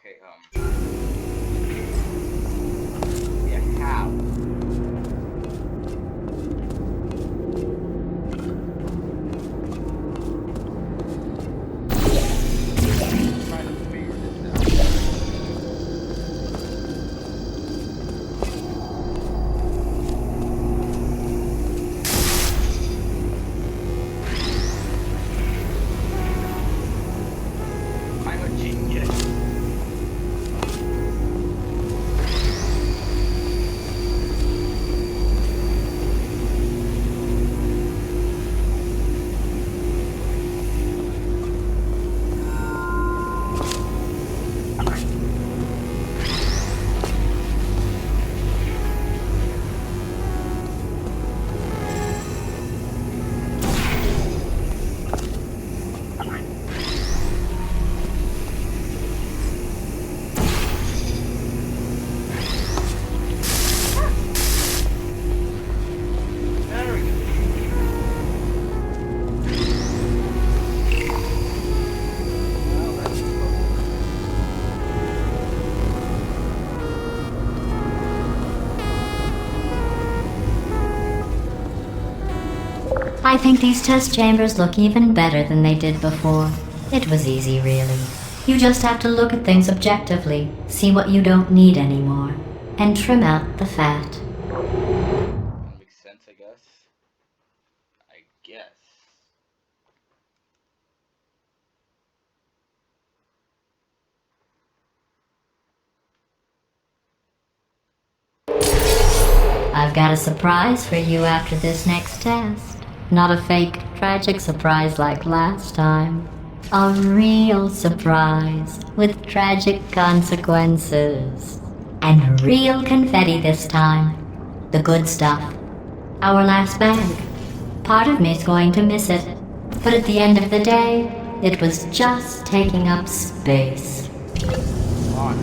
Okay, yeah, how? Try to figure this out. I'm a genius. There we go. Well, that's I think these test chambers look even better than they did before. It was easy, really. You just have to look at things objectively, see what you don't need anymore, and trim out the fat. that makes sense, I guess. I guess. I've got a surprise for you after this next test. Not a fake, tragic surprise like last time. A real surprise with tragic consequences. And real confetti this time. The good stuff. Our last bag. Part of me's going to miss it. But at the end of the day, it was just taking up space. On.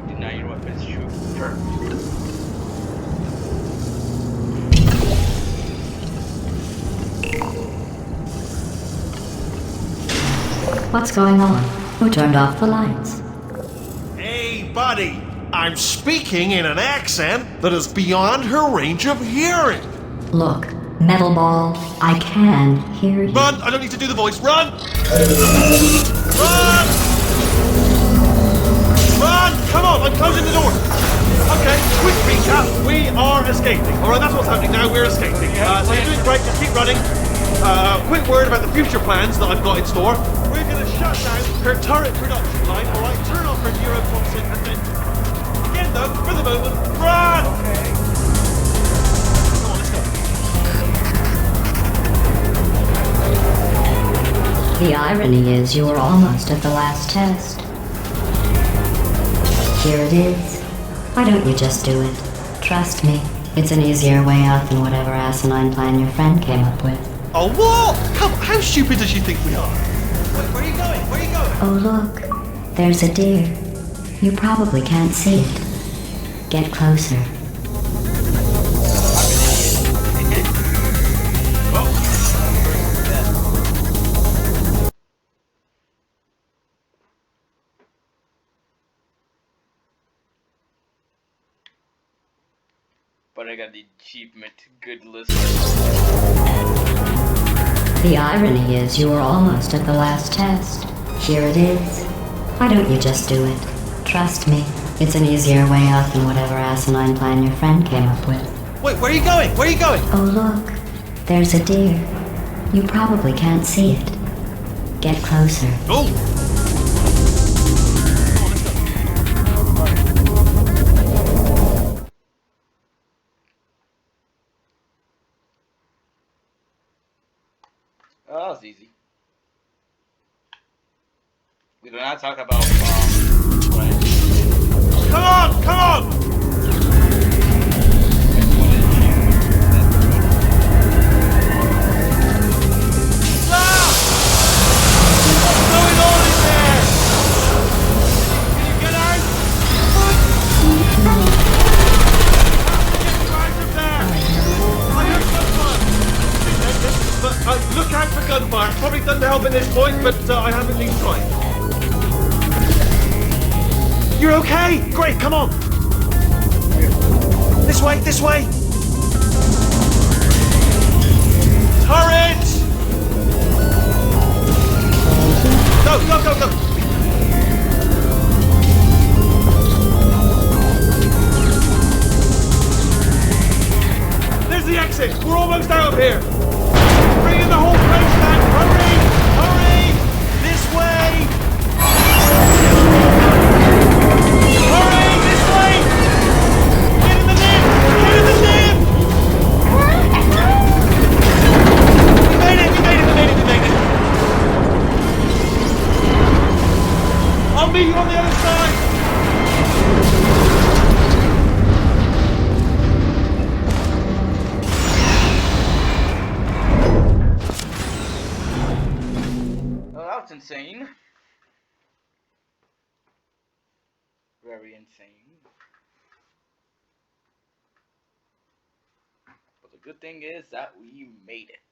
Deny your weapons, shoot. Sure. What's going on? Who turned off the lights? Hey, buddy, I'm speaking in an accent that is beyond her range of hearing. Look, Metal Ball, I can hear you. Run! I don't need to do the voice. Run! Run! Run! Come on, I'm closing the door. Okay, quick recap. We are escaping. All right, that's what's happening now. We're escaping. So you're doing great. Just keep running. Quick word about the future plans that I've got in store. We're going to shut down her turret production line. All right, turn off her neurotoxin, and then again, though, for the moment, run. Okay. Come on, let's go. The irony is you were almost at the last test. Here it is. Why don't you just do it? Trust me, it's an easier way out than whatever asinine plan your friend came up with. Oh, what? Come, how stupid does she think we are? Wait, where are you going? Where are you going? Oh look, there's a deer. You probably can't see it. Get closer. But I got the achievement, good listener. The irony is you were almost at the last test. Here it is. Why don't you just do it? Trust me, it's an easier way out than whatever asinine plan your friend came up with. Wait, where are you going? Where are you going? Oh look, there's a deer. You probably can't see it. Get closer. Oh! Oh, that was easy. We do not talk about, right? Come on! Come on! Ah! What's going on in there? Can you get out? at this point, but I have at least tried. You're okay? Great, come on! This way, this way! Turret! Go, go, go, go! There's the exit! We're almost out of here! Bring in the whole place back! Hurry! Hurry! This way! Hurry! This way! Get in the lift! Get in the lift! We made it! We made it! We made it! We made it! I'll meet you on the other side! That's insane. Very insane. But the good thing is that we made it.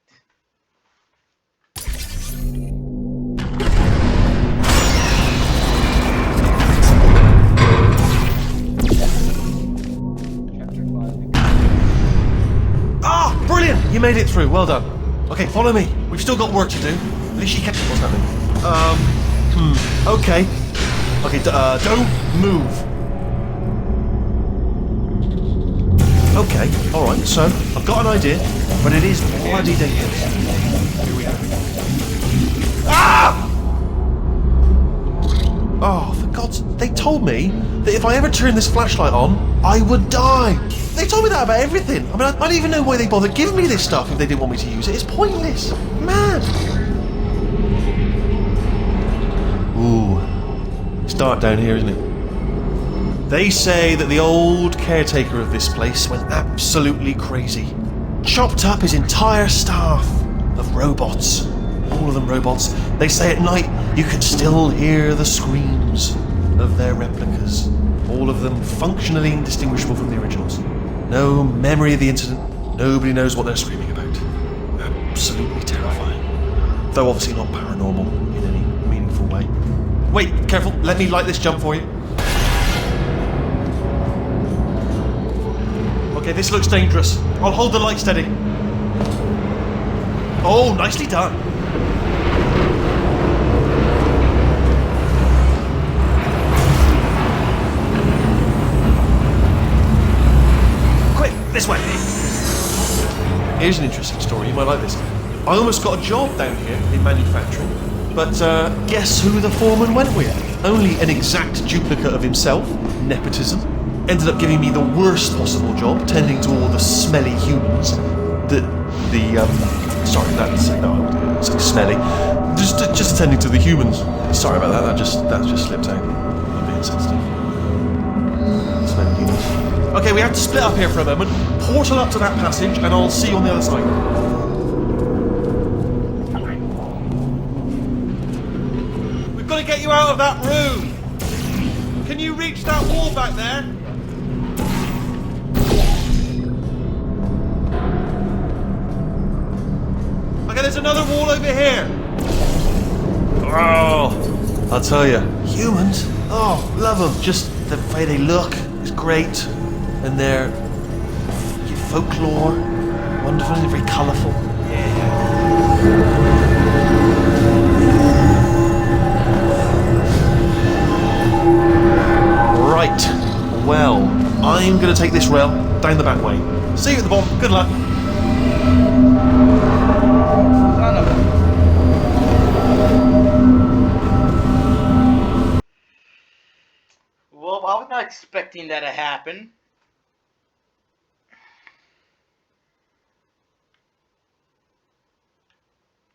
Chapter 5. Ah! Brilliant! You made it through. Well done. Okay, follow me. We've still got work to do. At least she kept what's happening. Okay. Okay, don't move. Okay, alright, so I've got an idea, but it is bloody dangerous. Here we go. Ah! Oh, for God's... They told me that if I ever turn this flashlight on, I would die. They told me that about everything. I mean, I don't even know why they bothered giving me this stuff if they didn't want me to use it. It's pointless. Man! Ooh, it's dark down here, isn't it? They say that the old caretaker of this place went absolutely crazy. Chopped up his entire staff of robots. All of them robots. They say at night you can still hear the screams of their replicas. All of them functionally indistinguishable from the originals. No memory of the incident. Nobody knows what they're screaming about. Absolutely terrifying. Though obviously not paranormal in any meaningful way. Wait, careful, let me light this jump for you. Okay, this looks dangerous. I'll hold the light steady. Oh, nicely done. Quick, this way. Here's an interesting story, you might like this. I almost got a job down here in manufacturing. But guess who the foreman went with? Only an exact duplicate of himself, nepotism. Ended up giving me the worst possible job, tending to all the smelly humans. Sorry, that's no, I wouldn't say smelly. Just attending to the humans. Sorry about that. That just slipped out. I'm being sensitive. Smelly humans. Okay, we have to split up here for a moment. Portal up to that passage, and I'll see you on the other side. We've got to get you out of that room. Can you reach that wall back there? Okay, there's another wall over here. Oh, I'll tell you, humans, oh, love them. Just the way they look is great. And their folklore, wonderful and very colourful. Yeah. Right, well, I'm going to take this rail down the back way. See you at the bottom, good luck. Well, I was not expecting that to happen.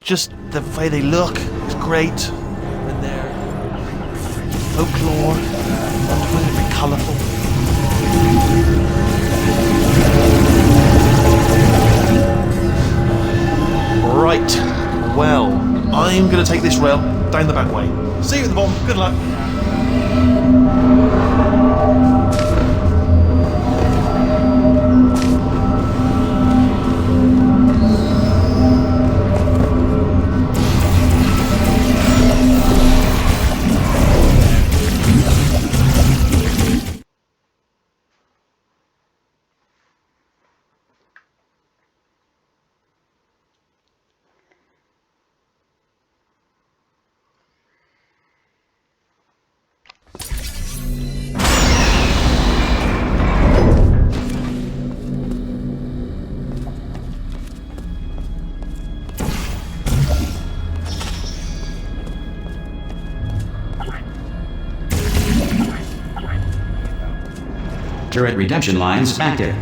Just the way they look is great. And their folklore, wonderful and very colourful. Right, well, I'm going to take this rail down the back way. See you at the bottom, good luck. Turret redemption lines active.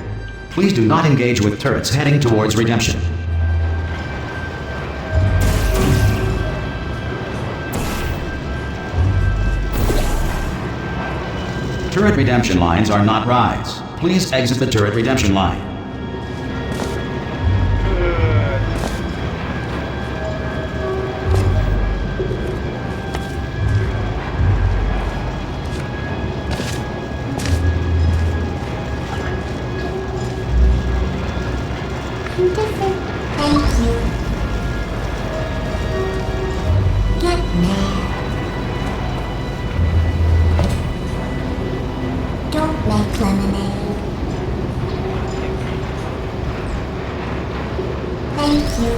Please do not engage with turrets heading towards redemption. Turret redemption lines are not rides. Please exit the turret redemption line. Thank you. Get mad. Don't make lemonade. Thank you.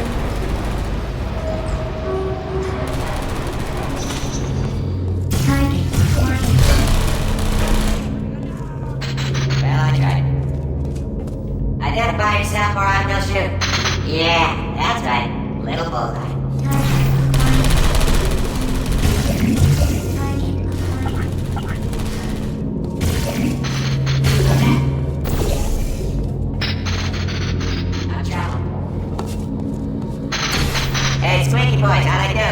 Target acquired. Well, I tried. Identify yourself or I will shoot. Yeah, that's right. Little bullseye. No trouble. Hey, Squeaky Boys, how'd I do?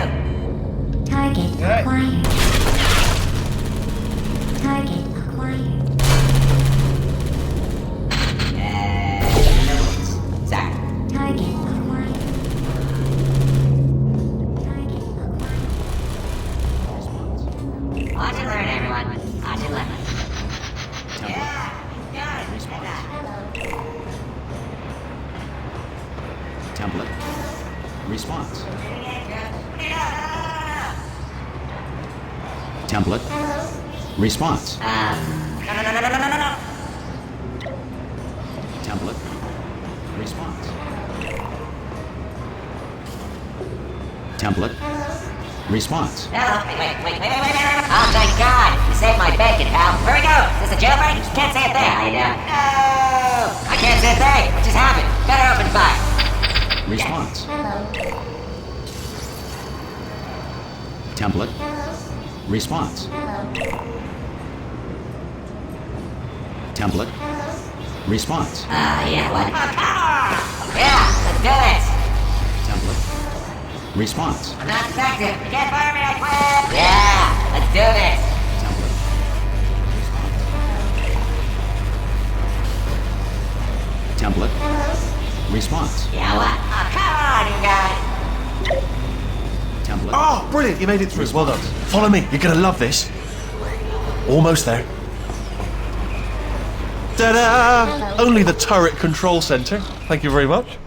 Target acquired. Target acquired. Sorry. Target acquired. Target acquired. Watch and learn, everyone. Watch and learn. Yeah, good. Template. Response. Template. Response. No. Template. Response. Template. Response. Hello. Wait. Oh, thank God. You saved my bacon, pal. Where we go? Is this a jailbreak? Can't say a thing. How you doing? No. I can't say a thing. What just happened? Better open fire. Response. Hello. Template. Response. Hello. Template. Response. Yeah, what? Yeah, let's do this. Template. Response. I'm not effective. You can't fire me, I quit. Yeah, let's do this. Template. Template. Response. Yeah, what? Oh, come on, you guys. Template. Oh, brilliant! You made it through. Well done. Follow me. You're gonna love this. Almost there. Ta-da! Only the turret control center. Thank you very much.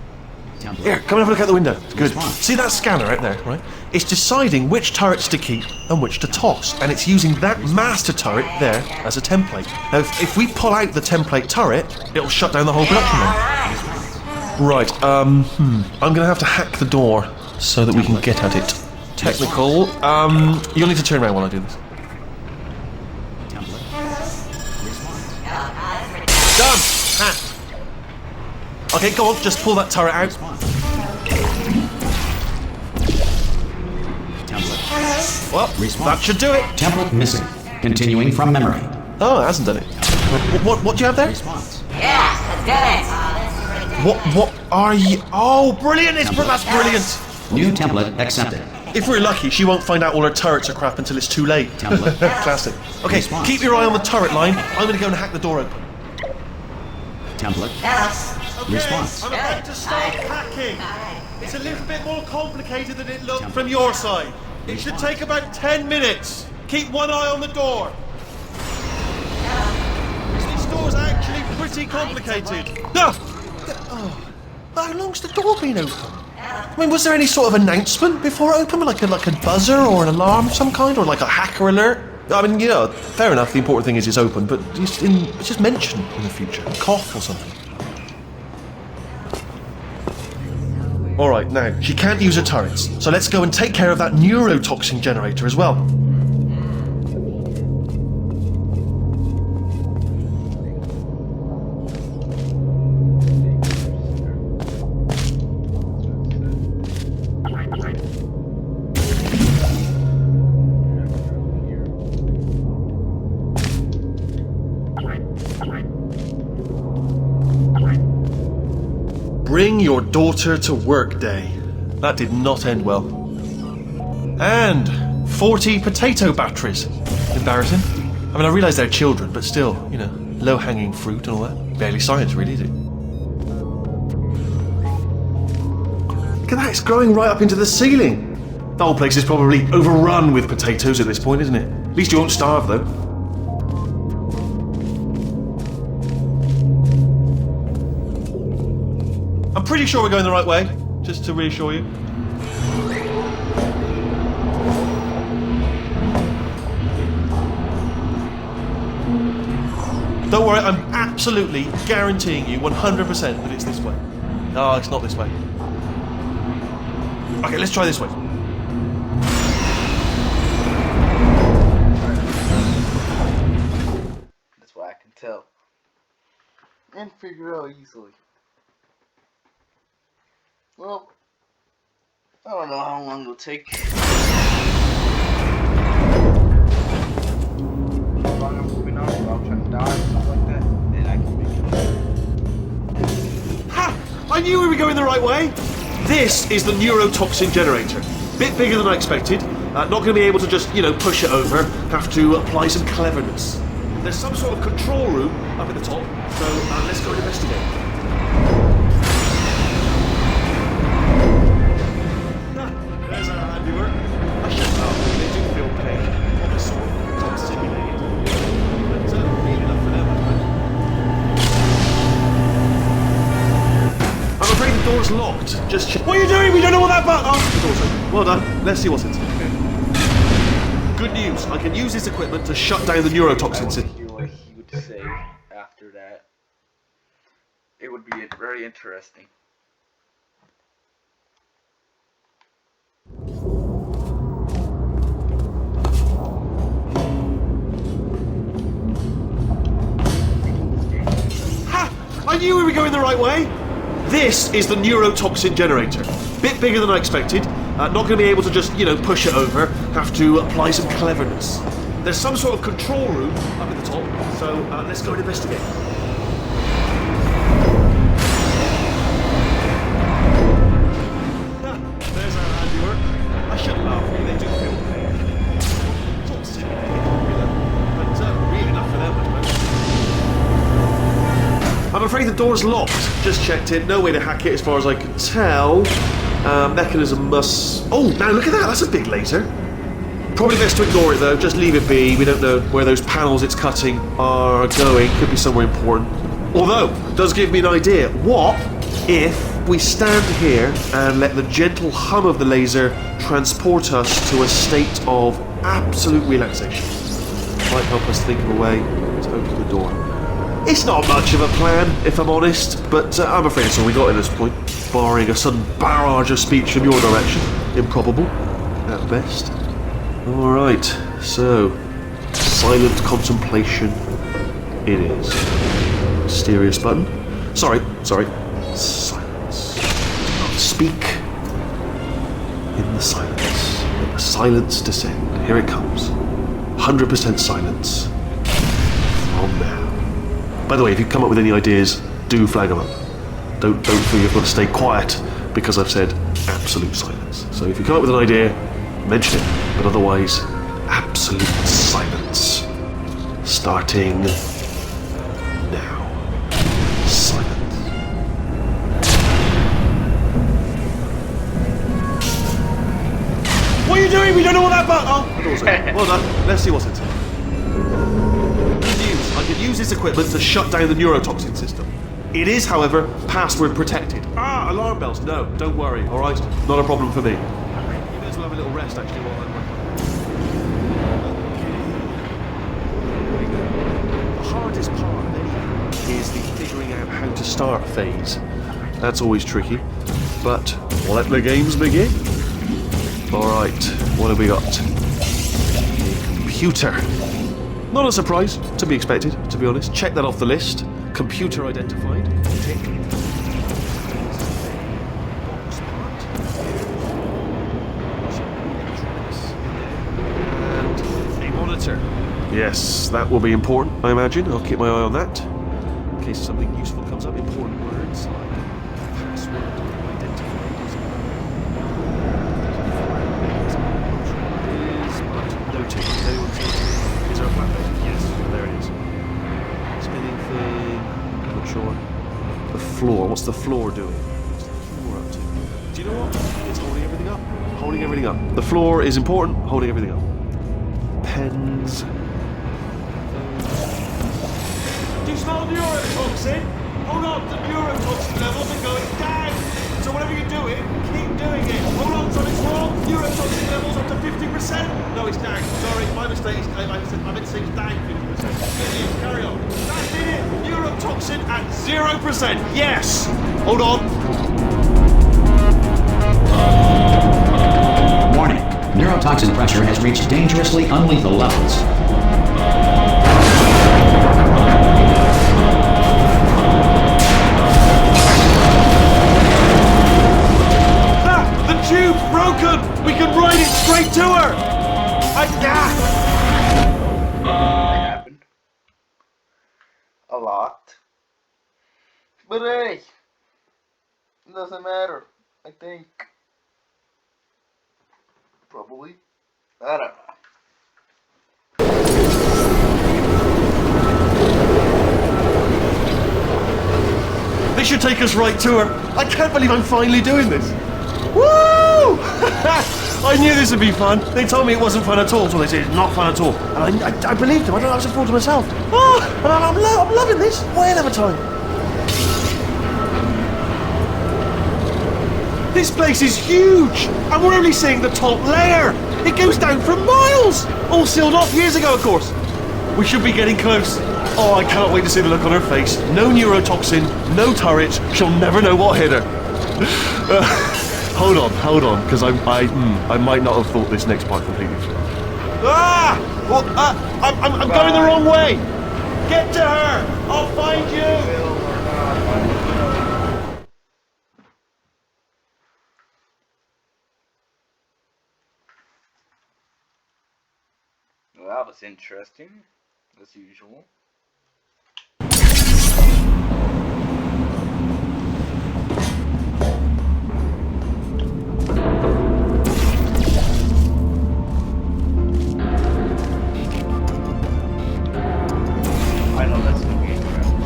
Template. Here, come and have a look out the window. It's good. Response. See that scanner out there, right? It's deciding which turrets to keep and which to toss, and it's using that master turret there as a template. Now, if we pull out the template turret, it'll shut down the whole production line. Right. I'm gonna have to hack the door so that we can get at it. Technical. You'll need to turn around while I do this. Template. Response. Done. Hacked. Okay, go on. Just pull that turret out. Response. Template. Well, Response. that should do it. Template missing. Continuing from memory. Oh, it hasn't done it. What do you have there? Response. Yeah, let's do this. What are you? Oh, brilliant! That's brilliant. New template accepted. If we're lucky, she won't find out all her turrets are crap until it's too late. Template. Classic. Okay, Response. keep your eye on the turret line. I'm going to go and hack the door open. Template. Hello. Response. I'm about to start hacking. It's a little bit more complicated than it looked from your side. It should take about 10 minutes. Keep one eye on the door. This door's actually pretty complicated. No! Oh, how long's the door been open? I mean, was there any sort of announcement before it opened, like a buzzer or an alarm of some kind, or like a hacker alert? I mean, fair enough. The important thing is it's open, but just mention in the future, a cough or something. All right, now she can't use her turrets, so let's go and take care of that neurotoxin generator as well. Bring your daughter to work day. That did not end well. And 40 potato batteries. Embarrassing. I mean, I realise they're children, but still, you know, low-hanging fruit and all that. Barely science, really, is it? Look at that, it's growing right up into the ceiling. The whole place is probably overrun with potatoes at this point, isn't it? At least you won't starve, though. I'm pretty sure we're going the right way, just to reassure you. Don't worry, I'm absolutely guaranteeing you 100% that it's this way. No, it's not this way. Okay, let's try this way. That's what I can tell. And figure out easily. Well, I don't know how long it'll take. As long as I'm moving on, I'll try to dodge or something like that, then I can make it. Ha! I knew we were going the right way! This is the neurotoxin generator. Bit bigger than I expected. Not going to be able to just, you know, push it over. Have to apply some cleverness. There's some sort of control room up at the top, so let's go and investigate. There's a handiwork. I should know, they do feel pain. Of a sort, it's all simulated. But really enough for them, I suppose. I'm afraid the door's locked. Just check. What are you doing? We don't know what that button. Oh, the door's open. Well done. Let's see what's inside. Good news. I can use this equipment to shut down the neurotoxin system. I wonder what he would say after that. It would be very interesting. Ha! I knew we were going the right way. This is the neurotoxin generator. Bit bigger than I expected. Not going to be able to just, you know, push it over. Have to apply some cleverness. There's some sort of control room up at the top, so let's go and investigate. There's our handiwork. I shouldn't laugh, they do feel pain. It's all simulated, but really enough for them, I suppose. I'm afraid the door's locked. Just checked it. No way to hack it as far as I can tell. Mechanism must... Oh, now look at that. That's a big laser. Probably best to ignore it, though. Just leave it be. We don't know where those panels it's cutting are going. Could be somewhere important. Although, it does give me an idea. What if we stand here and let the gentle hum of the laser transport us to a state of absolute relaxation? Might help us think of a way to open the door. It's not much of a plan, if I'm honest, but I'm afraid it's all we got at this point, barring a sudden barrage of speech from your direction. Improbable, at best. Alright, so, silent contemplation it is. Mysterious button. Sorry. Silence. Speak in the silence. Let the silence descend. Here it comes. 100% silence. From now. By the way, if you come up with any ideas, do flag them up. Don't feel you've got to stay quiet because I've said absolute silence. So if you come up with an idea, mention it. But otherwise, absolute silence. Starting now. Silence. What are you doing? We don't know what that button... Oh, the door's open. Well done. Let's see what's inside. I can use this equipment to shut down the neurotoxin system. It is, however, password protected. Ah, alarm bells. No, don't worry, alright? Not a problem for me. You may as well have a little rest, actually, while I'm working. The hardest part, then, is the figuring out how to start phase. That's always tricky. But let the games begin. Alright, what have we got? A computer. Not a surprise, to be expected, to be honest. Check that off the list. Computer identified. Tick. Box part. And a monitor. Yes, that will be important, I imagine. I'll keep my eye on that. In case something useful comes up. Important words like password identified as noted. Is our plan noted? Yes, there it is. Spinning thing. Not sure. The floor. What's the floor doing? What's the floor up to? Do you know what? It's holding everything up. Holding everything up. The floor is important. Holding everything up. Pens. Do you smell neurotoxin? Hold on, the neurotoxin levels are going down. So whatever you're doing, keep doing it. Hold on, something's wrong. Neurotoxin levels up to 50%. No, it's down. Sorry, my mistake. I meant to say it's down 50%. Good news, carry on. That did it. Neurotoxin at 0%. Yes. Hold on. Warning. Neurotoxin pressure has reached dangerously unlethal levels. The tube's broken! We can ride it straight to her! That happened. A lot. But hey, it doesn't matter, I think. Probably. I don't know. This should take us right to her. I can't believe I'm finally doing this. Woo! I knew this would be fun. They told me it wasn't fun at all, so they said it's not fun at all. And I believed them. I don't know, I was a fool to myself. Oh, and I'm loving this. Whale of a time. This place is huge, and we're only seeing the top layer. It goes down for miles. All sealed off years ago, of course. We should be getting close. Oh, I can't wait to see the look on her face. No neurotoxin, no turret. She'll never know what hit her. Hold on, because I might not have thought this next part completely through. Ah! Well, I'm going the wrong way. Get to her. I'll find you. Well, that was interesting, as usual. I know that's gonna be incredible.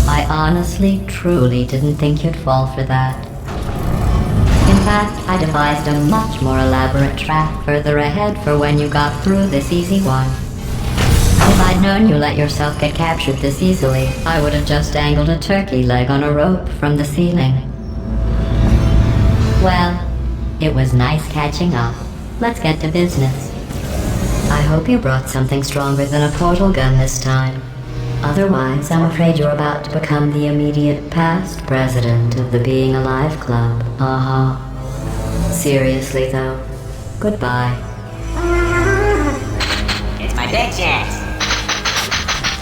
I honestly, truly didn't think you'd fall for that. In fact, I devised a much more elaborate trap further ahead for when you got through this easy one. If I'd known you let yourself get captured this easily, I would have just dangled a turkey leg on a rope from the ceiling. Well, it was nice catching up. Let's get to business. I hope you brought something stronger than a portal gun this time. Otherwise, I'm afraid you're about to become the immediate past president of the Being Alive Club. Seriously, though, goodbye. It's my big chance.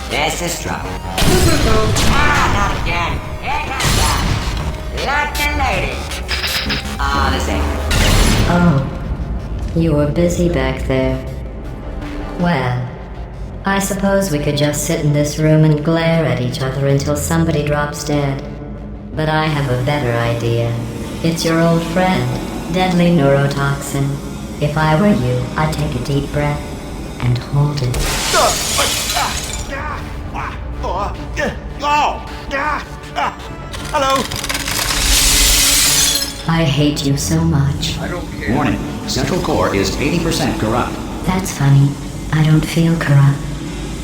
This is trouble. Not again. Here comes that. Locked and loaded. Oh, this ain't. Oh, you were busy back there. Well, I suppose we could just sit in this room and glare at each other until somebody drops dead. But I have a better idea. It's your old friend, deadly neurotoxin. If I were you, I'd take a deep breath and hold it. Hello. I hate you so much. I don't care. Warning. Central core is 80% corrupt. That's funny. I don't feel corrupt.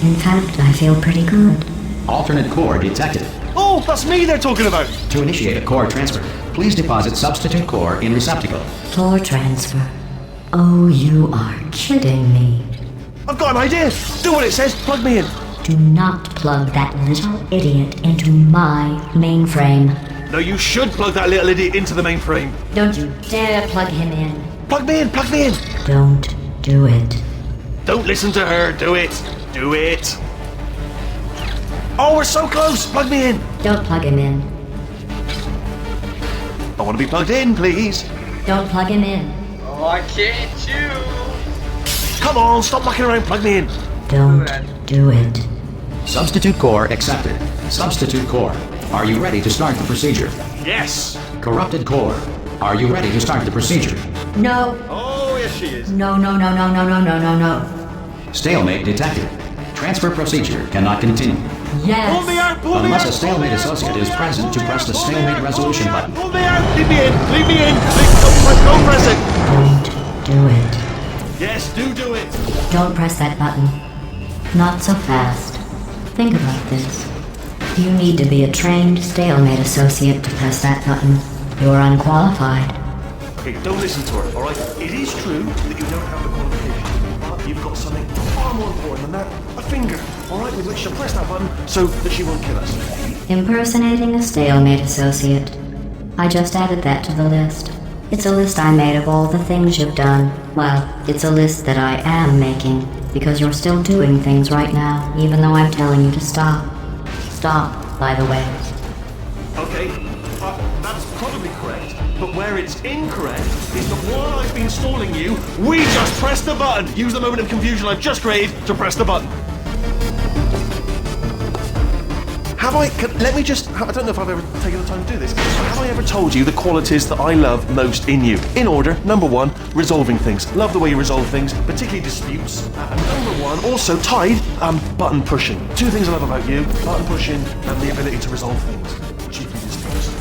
In fact, I feel pretty good. Alternate core detected. Oh, that's me they're talking about. To initiate a core transfer, please deposit substitute core in receptacle. Floor transfer. Oh, you are kidding me. I've got an idea. Do what it says. Plug me in. Do not plug that little idiot into my mainframe. No, you should plug that little idiot into the mainframe. Don't you dare plug him in. Plug me in. Plug me in. Don't do it. Don't listen to her. Do it. Do it. Oh, we're so close. Plug me in. Don't plug him in. I want to be plugged in, please. Don't plug him in. Oh, I can't choose. Come on, stop mucking around, plug me in. Don't do it. Substitute core accepted. Substitute core. Are you ready to start the procedure? Yes. Corrupted core. Are you ready to start the procedure? No. Oh, yes, she is. No, no, no, no, no, no, no, no, no. Stalemate detected. Transfer procedure cannot continue. Yes. Pull me out, pull me out. Unless a stalemate associate is present to press the stalemate resolution button. Pull me out, leave me in, leave me in. Don't press it. Don't do it. Yes, do it. Don't press that button. Not so fast. Think about this. You need to be a trained stalemate associate to press that button. You're unqualified. Okay, don't listen to her, alright? It is true that you don't have the qualification, but you've got something far more important than that. A finger, alright, with which to press that button so that she won't kill us. Impersonating a stalemate associate. I just added that to the list. It's a list I made of all the things you've done. Well, it's a list that I am making, because you're still doing things right now, even though I'm telling you to stop. Stop, by the way. Okay, that's probably correct, but where it's incorrect is that while I've been stalling you, we just pressed the button! Use the moment of confusion I've just created to press the button. I don't know if I've ever taken the time to do this. Have I ever told you the qualities that I love most in you? In order, number one, resolving things. Love the way you resolve things, particularly disputes. And number one, also tied, button pushing. Two things I love about you, button pushing and the ability to resolve things. Chiefly disputes.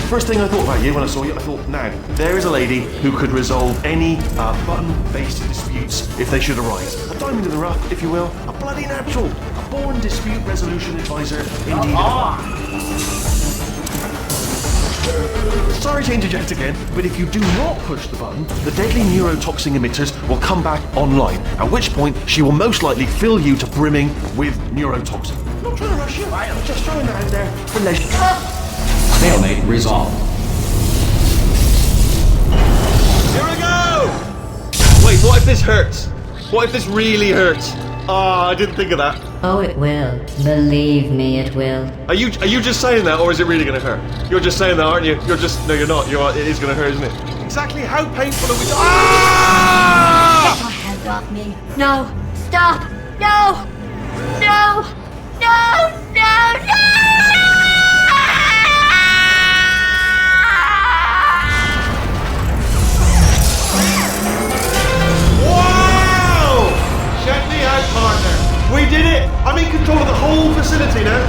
First thing I thought about you when I saw you, I thought, now, there is a lady who could resolve any button-based disputes if they should arise. A diamond in the rough, if you will, a bloody natural, a born dispute resolution advisor, indeed. Sorry to interject again, but if you do not push the button, the deadly neurotoxin emitters will come back online, at which point she will most likely fill you to brimming with neurotoxin. I'm not trying to rush you, I'm just throwing that out there for leisure. Stalemate resolved. Here we go! Wait, what if this hurts? What if this really hurts? Ah, I didn't think of that. Oh, it will. Believe me, it will. Are you just saying that, or is it really going to hurt? You're just saying that, aren't you? No, you're not. It is going to hurt, isn't it? Exactly how painful are we? Ah! Get your hands off me. No! Stop! No! No! No! No! No! Wow! Check me out, partner. We did it! I'm in control of the whole facility now.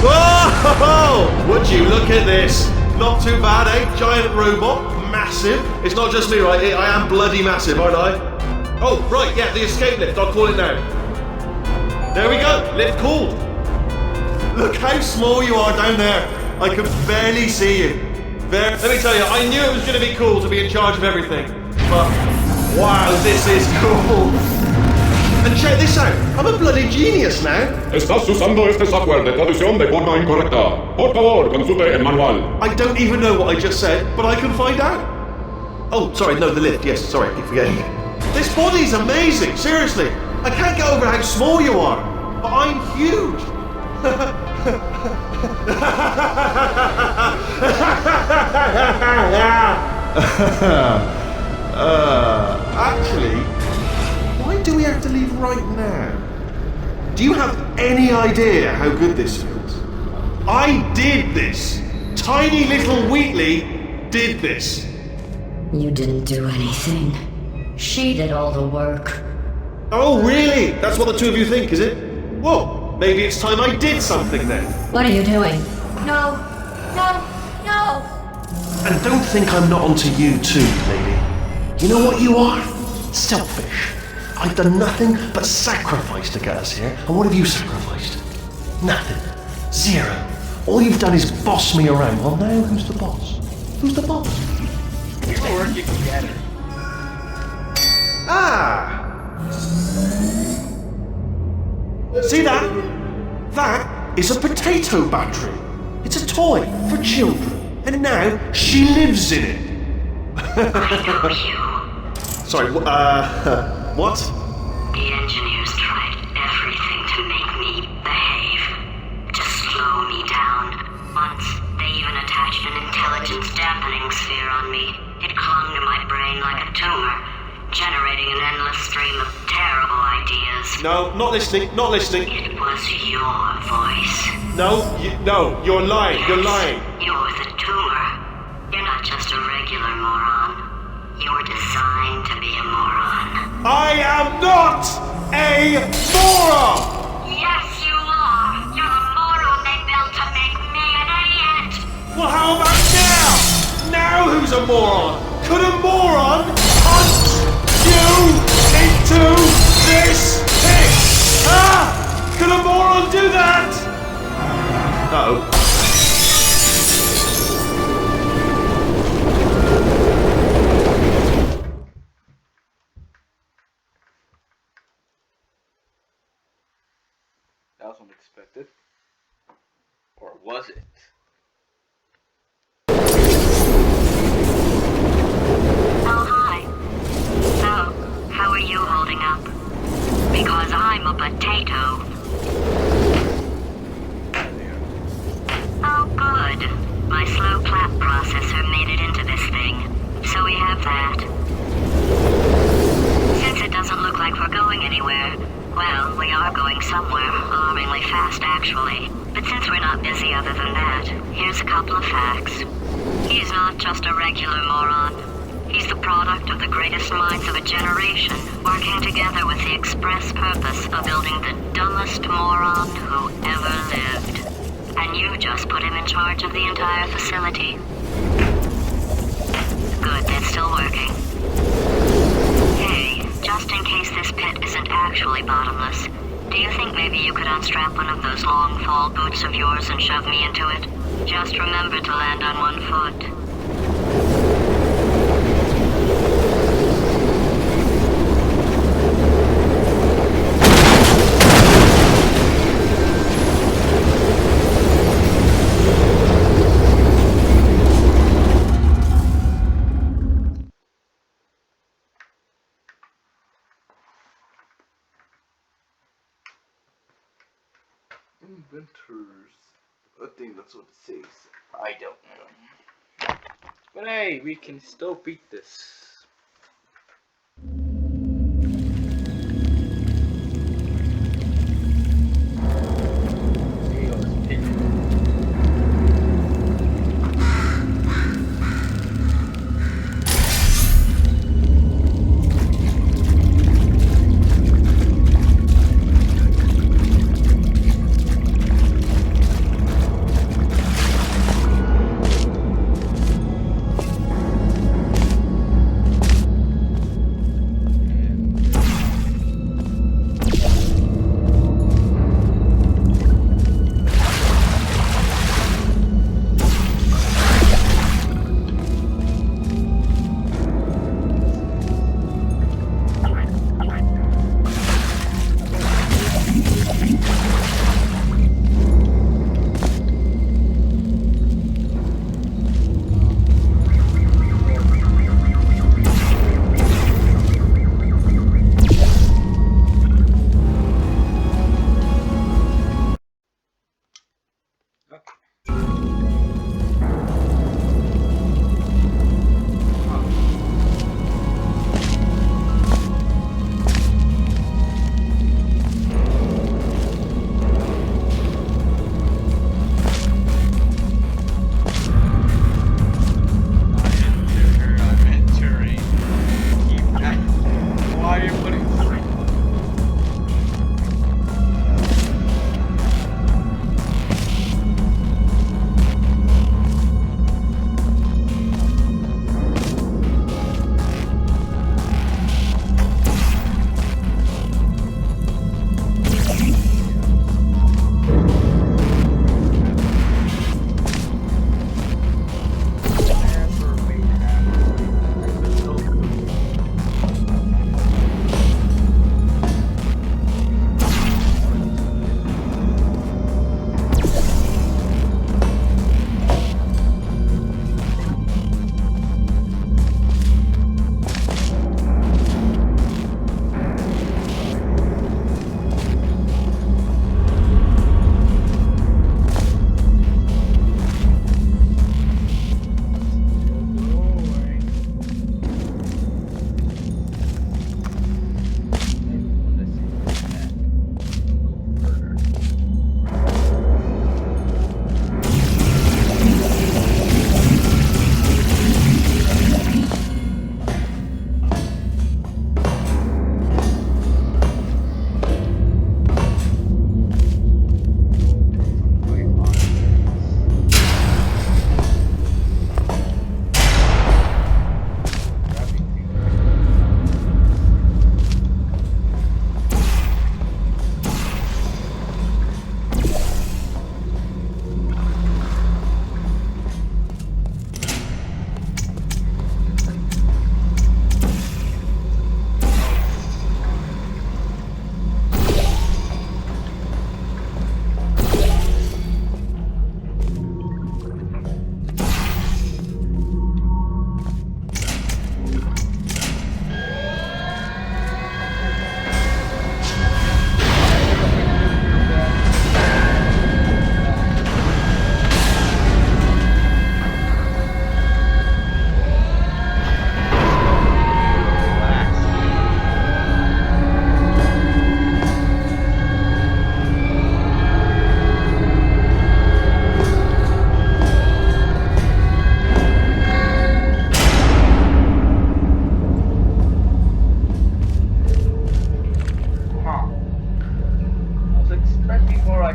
Whoa! Would you look at this? Not too bad, eh? Giant robot, massive. It's not just me, right? I am bloody massive, aren't I? Oh, right, yeah, the escape lift. I'll call it now. There we go. Lift called. Look how small you are down there. I can barely see you. There. Let me tell you, I knew it was going to be cool to be in charge of everything. But, wow, this is cool. And check this out. I'm a bloody genius now. Estás usando este software de traducción de forma incorrecta. Por favor, consulte el manual. I don't even know what I just said, but I can find out. Oh, sorry, no, the lift. Yes, sorry, I keep forgetting. This body's amazing, seriously. I can't get over how small you are, but I'm huge. Actually, why do we have to leave right now? Do you have any idea how good this feels? I did this. Tiny little Wheatley did this. You didn't do anything. She did all the work. Oh, really? That's what the two of you think, is it? Well, maybe it's time I did something then. What are you doing? No! No! No! And don't think I'm not onto you too, lady. You know what you are? Selfish. I've done nothing but sacrifice to get us here. And what have you sacrificed? Nothing. Zero. All you've done is boss me around. Well, now who's the boss? Who's the boss? You're working together. Ah! See that? That is a potato battery. It's a toy for children. And now she lives in it. Sorry, what? The engineers tried everything to make me behave, to slow me down, No, not listening, not listening. It was your voice. No, you're lying, you're lying. You're the tumor. You're not just a regular moron. You're designed to be a moron. I am not a moron! Yes, you are. You're the moron they built to make me an idiot. Well, how about now? Now who's a moron? Could a moron punch you into this pit? Huh? Could a moron do that? No. That was unexpected. Or was it? Oh, hi. So, how are you holding up? Because I'm a potato. Oh, good. My slow clap processor made it into this thing. So we have that. Since it doesn't look like we're going anywhere, well, we are going somewhere, alarmingly fast actually. But since we're not busy other than that, here's a couple of facts. He's not just a regular moron. He's the product of the greatest minds of a generation, working together with the express purpose of building the dumbest moron who ever lived. And you just put him in charge of the entire facility. Good, it's still working. Hey, just in case this pit isn't actually bottomless, do you think maybe you could unstrap one of those long fall boots of yours and shove me into it? Just remember to land on one foot. Inventors. I think that's what it says. I don't know. But hey, we can still beat this.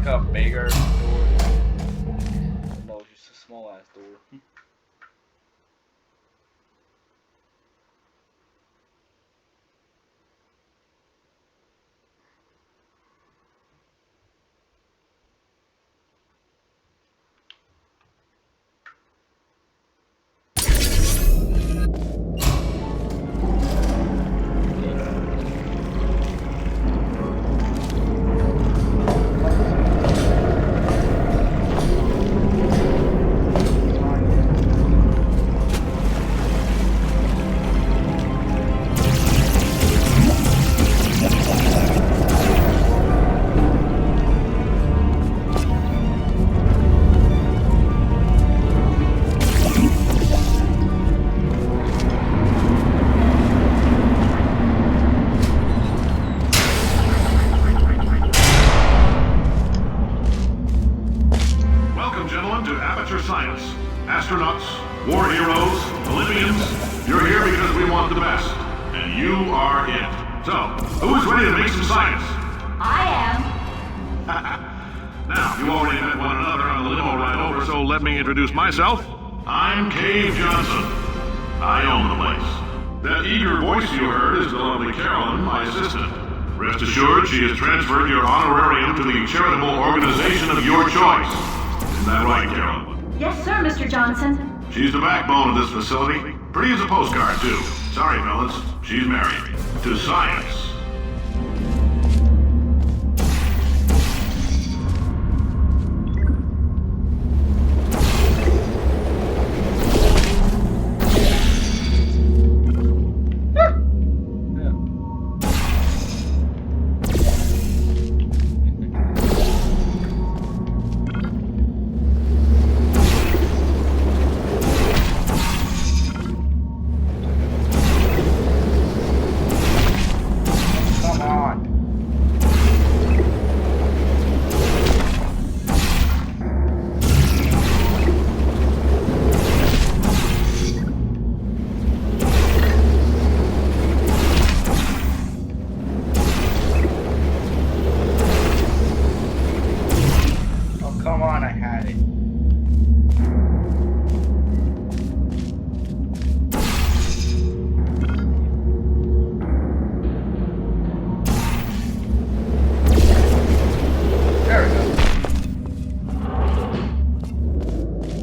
like a bigger door? No, just a small ass door. Welcome, gentlemen, to Aperture Science. Astronauts, war heroes, Olympians, you're here because we want the best. And you are it. So, who's ready to make some science? I am. Now, you already met one another on the limo ride over, so let me introduce myself. I'm Cave Johnson. I own the place. That eager voice you heard is the lovely Carolyn, my assistant. Rest assured, she has transferred your honorarium to the charitable organization of your choice. Isn't that right, Carolyn? Yes, sir, Mr. Johnson. She's the backbone of this facility. Pretty as a postcard, too. Sorry, fellas. She's married. To science.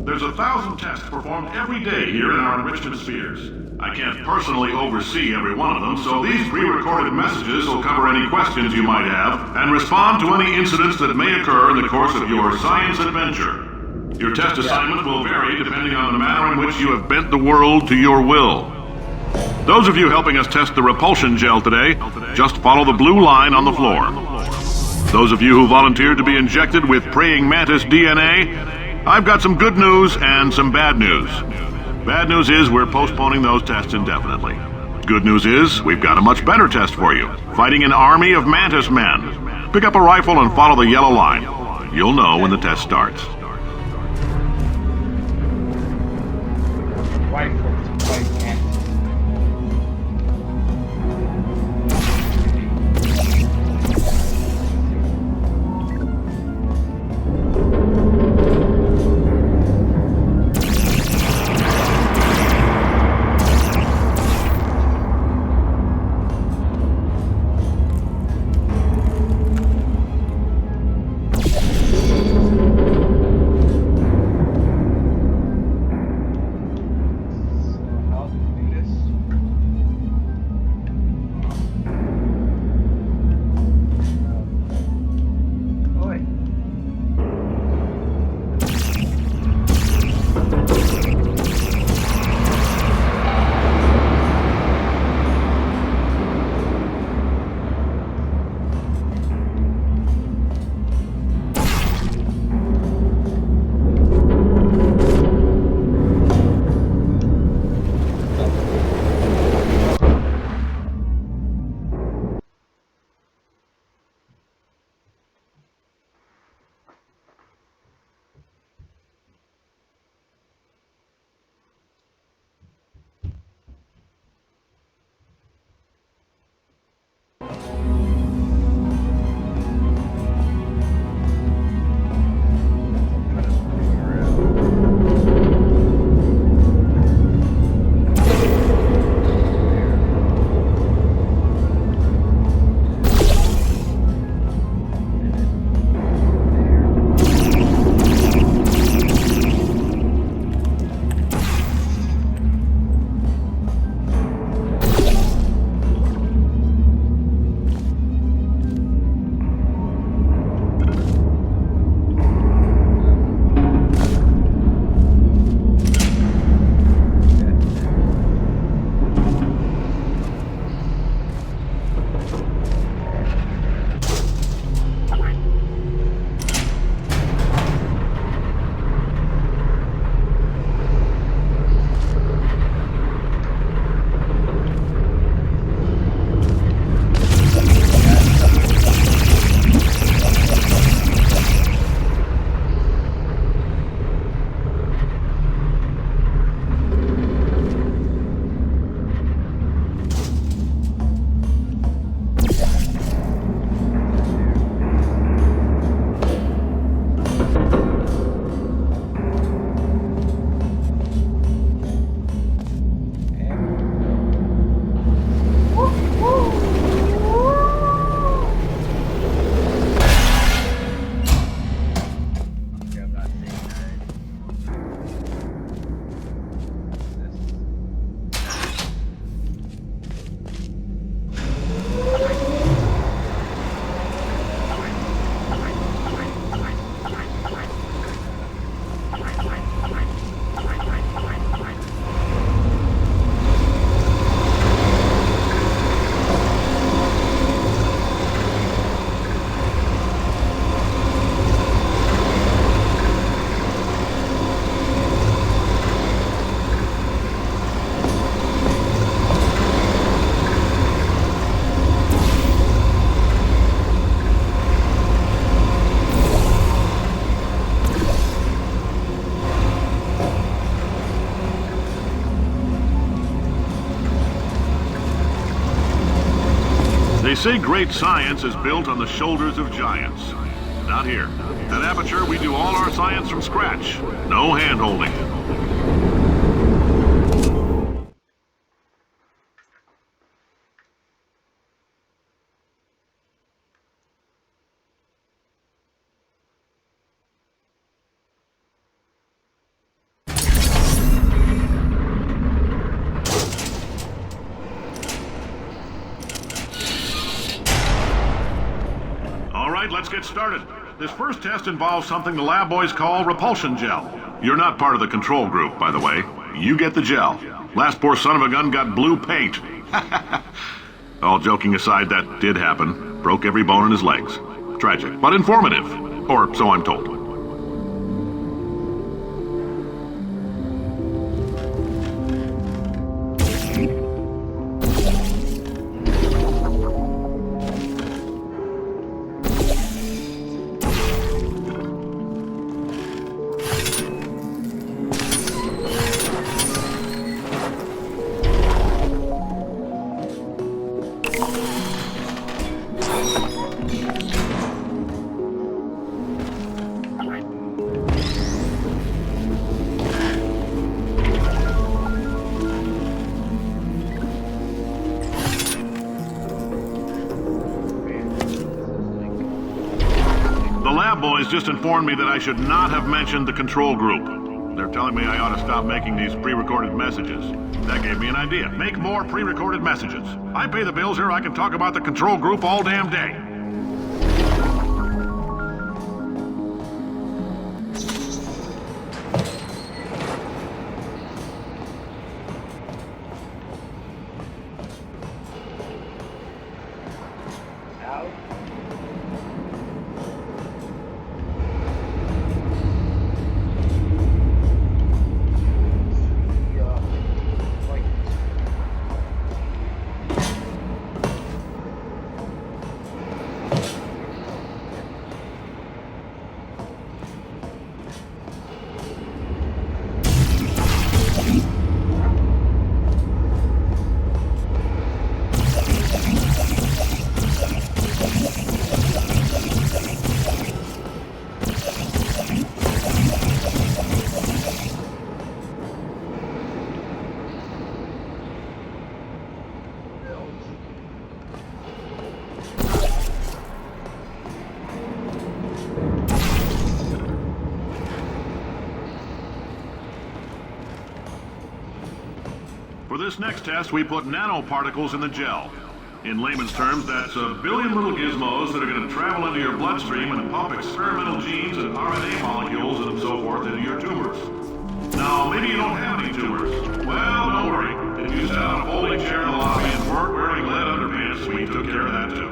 There's 1,000 tests performed every day here in our enrichment spheres. I can't personally oversee every one of them, so these pre-recorded messages will cover any questions you might have and respond to any incidents that may occur in the course of your science adventure. Your test assignment will vary depending on the manner in which you have bent the world to your will. Those of you helping us test the repulsion gel today, just follow the blue line on the floor. Those of you who volunteered to be injected with praying mantis DNA, I've got some good news and some bad news. Bad news is we're postponing those tests indefinitely. Good news is we've got a much better test for you. Fighting an army of mantis men. Pick up a rifle and follow the yellow line. You'll know when the test starts. say great science is built on the shoulders of giants. Not here. At Aperture, we do all our science from scratch. No hand-holding. Let's get started. This first test involves something the lab boys call repulsion gel. You're not part of the control group, by the way. You get the gel. Last poor son of a gun got blue paint. All joking aside, that did happen. Broke every bone in his legs. Tragic, but informative. Or so I'm told. Boys just informed me that I should not have mentioned the control group. They're telling me I ought to stop making these pre-recorded messages. That gave me an idea. Make more pre-recorded messages. I pay the bills here, I can talk about the control group all damn day. For this next test, we put nanoparticles in the gel. In layman's terms, that's a billion little gizmos that are going to travel into your bloodstream and pump experimental genes and RNA molecules and so forth into your tumors. Now, maybe you don't have any tumors. Well, don't worry. If you sat on a folding chair in the lobby and weren't wearing lead underpants, we took care of that too.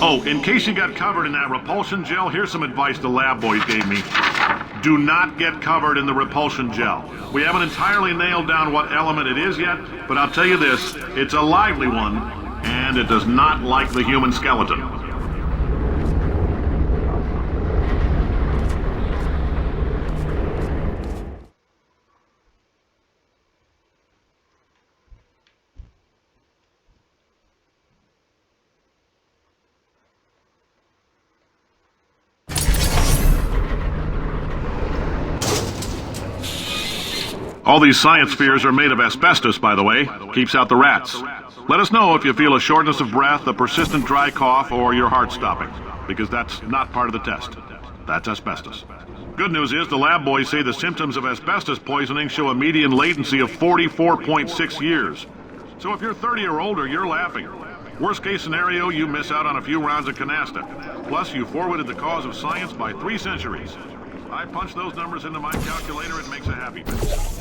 Oh, in case you got covered in that repulsion gel, here's some advice the lab boys gave me. Do not get covered in the repulsion gel. We haven't entirely nailed down what element it is yet, but I'll tell you this, it's a lively one, and it does not like the human skeleton. All these science spheres are made of asbestos, by the way. Keeps out the rats. Let us know if you feel a shortness of breath, a persistent dry cough, or your heart stopping, because that's not part of the test. That's asbestos. Good news is the lab boys say the symptoms of asbestos poisoning show a median latency of 44.6 years. So if you're 30 or older, you're laughing. Worst case scenario, you miss out on a few rounds of canasta. Plus, you forwarded the cause of science by 3 centuries. I punch those numbers into my calculator, it makes a happy face.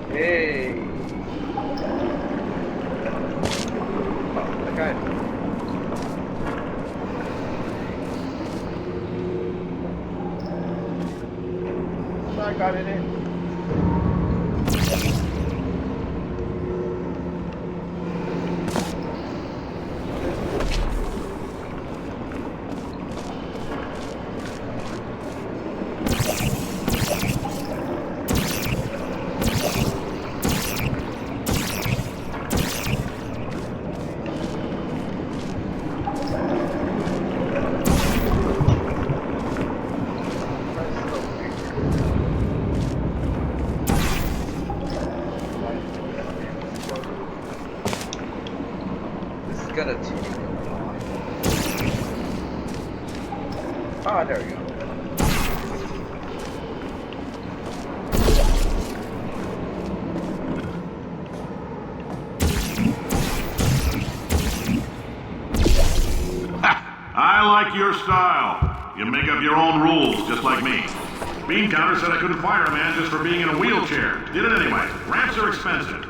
Hey. Okay. I got it in. Gonna take it. Ah, there we go. I like your style. You make up your own rules, just like me. Bean Counter said I couldn't fire a man just for being in a wheelchair. Did it anyway. Ramps are expensive.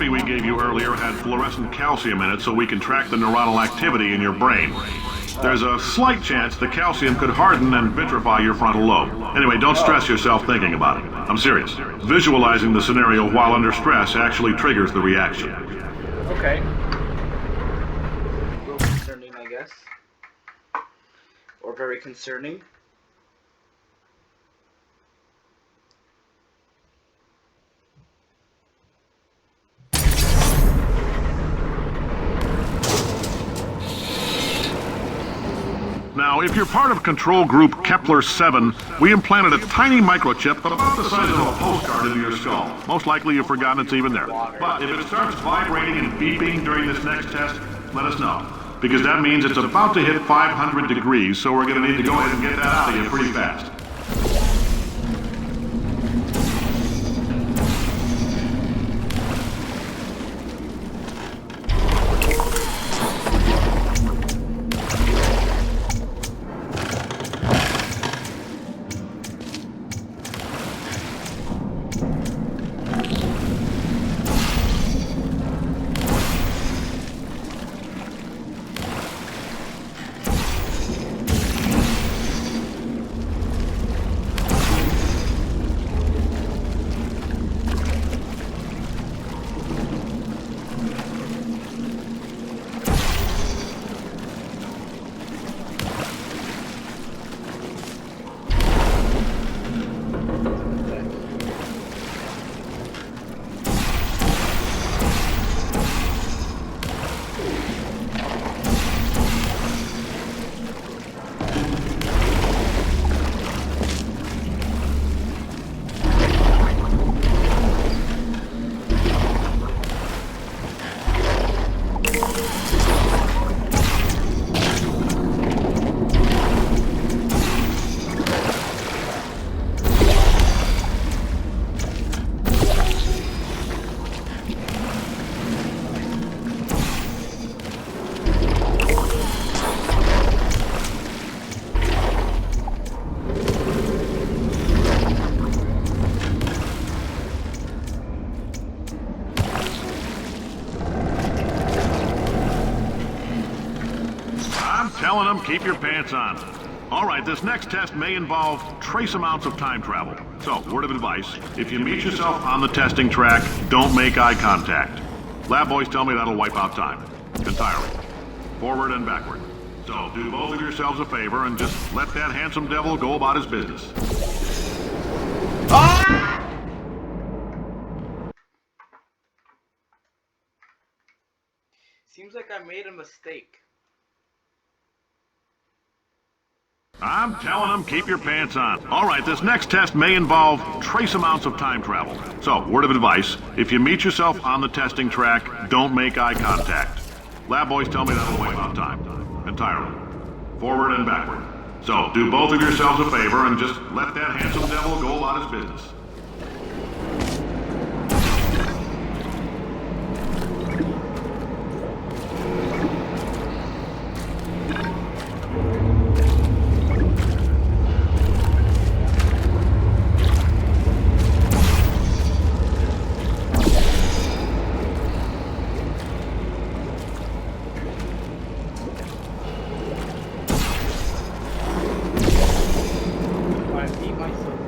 coffee we gave you earlier had fluorescent calcium in it so we can track the neuronal activity in your brain. There's a slight chance the calcium could harden and vitrify your frontal lobe. Anyway, don't stress yourself thinking about it. I'm serious. Visualizing the scenario while under stress actually triggers the reaction. Okay. A little concerning, I guess. Or very concerning. Now, if you're part of control group Kepler-7, we implanted a tiny microchip about the size of a postcard into your skull. Most likely you've forgotten it's even there. But if it starts vibrating and beeping during this next test, let us know. Because that means it's about to hit 500 degrees, so we're going to need to go ahead and get that out of you pretty fast. Telling them, keep your pants on. All right, this next test may involve trace amounts of time travel. So, word of advice, if you meet yourself on the testing track, don't make eye contact. Lab boys tell me that'll wipe out time. Entirely. Forward and backward. So, do both of yourselves a favor and just let that handsome devil go about his business. Seems like I made a mistake. I'm telling them, keep your pants on. All right, this next test may involve trace amounts of time travel. So, word of advice, if you meet yourself on the testing track, don't make eye contact. Lab boys tell me that'll wipe out time. Entirely. Forward and backward. So, do both of yourselves a favor and just let that handsome devil go about his business. I beat myself.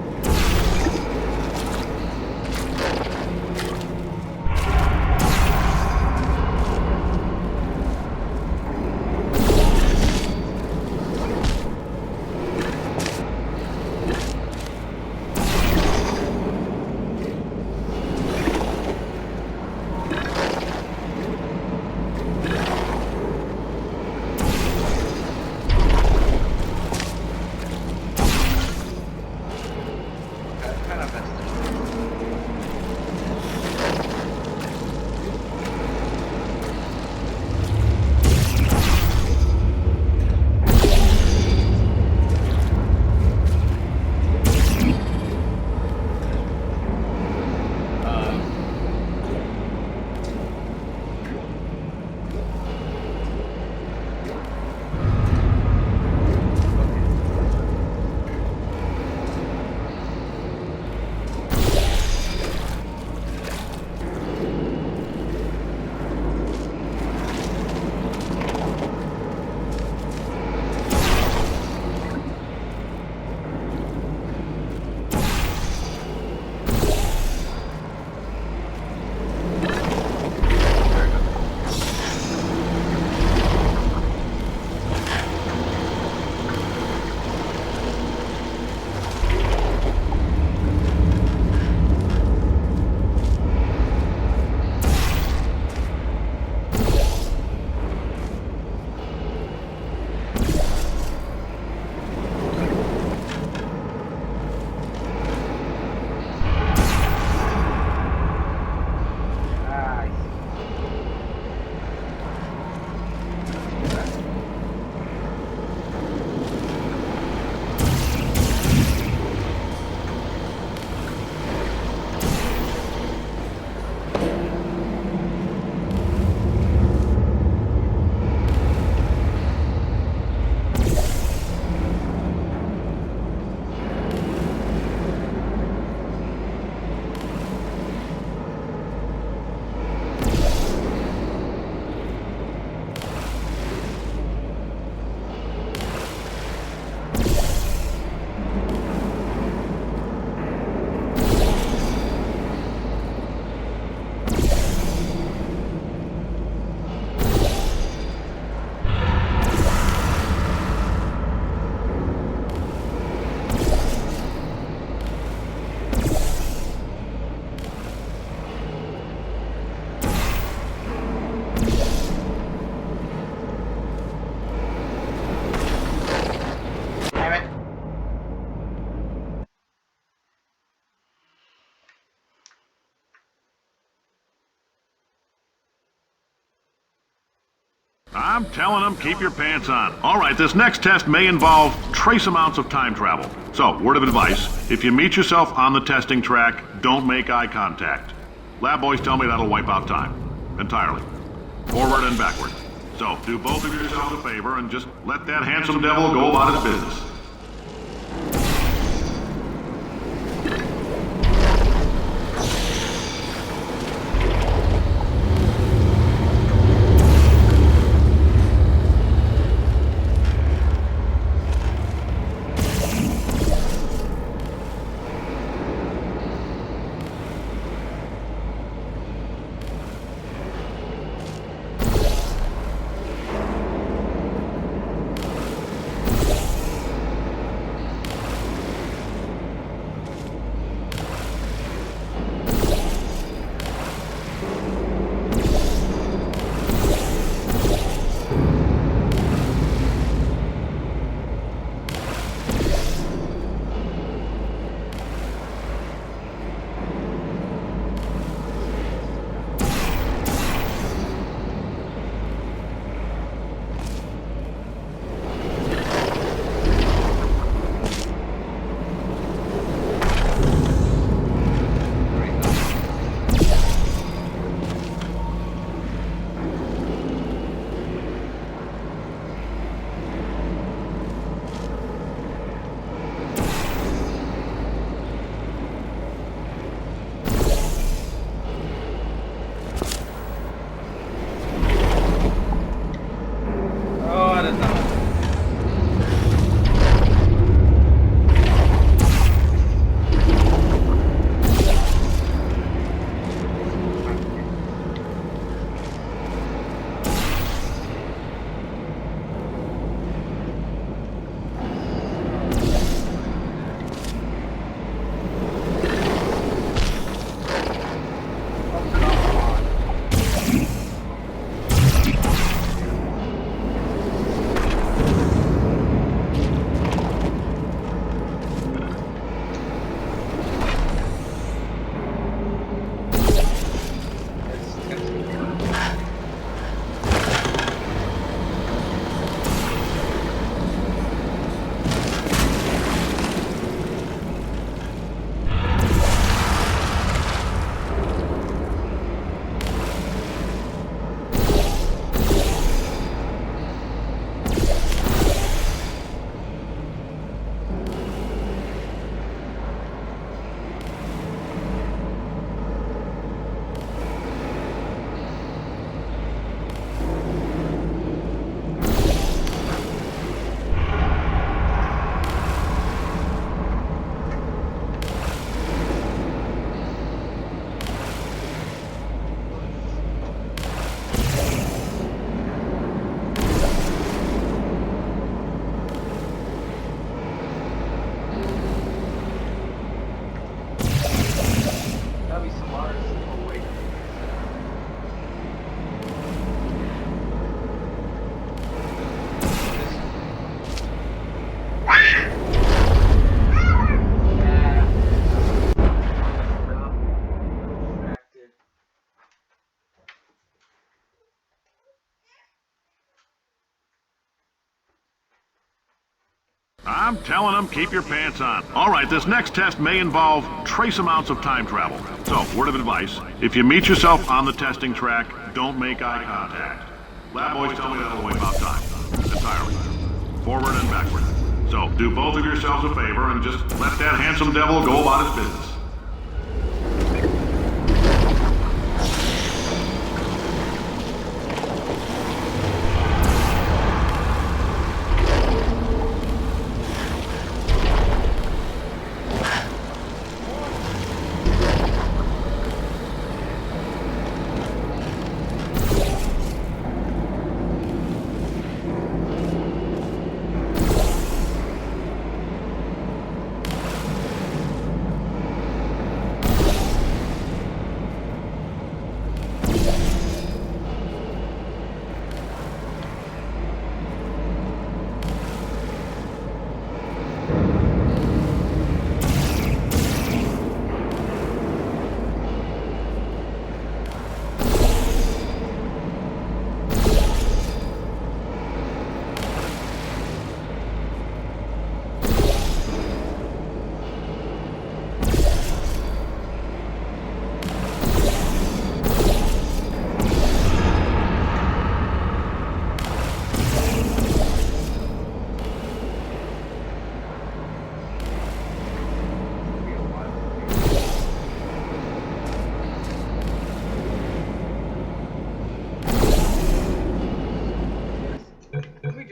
I'm telling them, keep your pants on. All right, this next test may involve trace amounts of time travel. So, word of advice, if you meet yourself on the testing track, don't make eye contact. Lab boys tell me that'll wipe out time. Entirely. Forward and backward. So, do both of yourselves a favor and just let that handsome devil go about his business. I'm telling them, keep your pants on. All right, this next test may involve trace amounts of time travel. So, word of advice, if you meet yourself on the testing track, don't make eye contact. Lab boys tell me that'll wipe out time. Entirely. Forward and backward. So, do both of yourselves a favor and just let that handsome devil go about his business.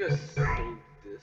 just stole this.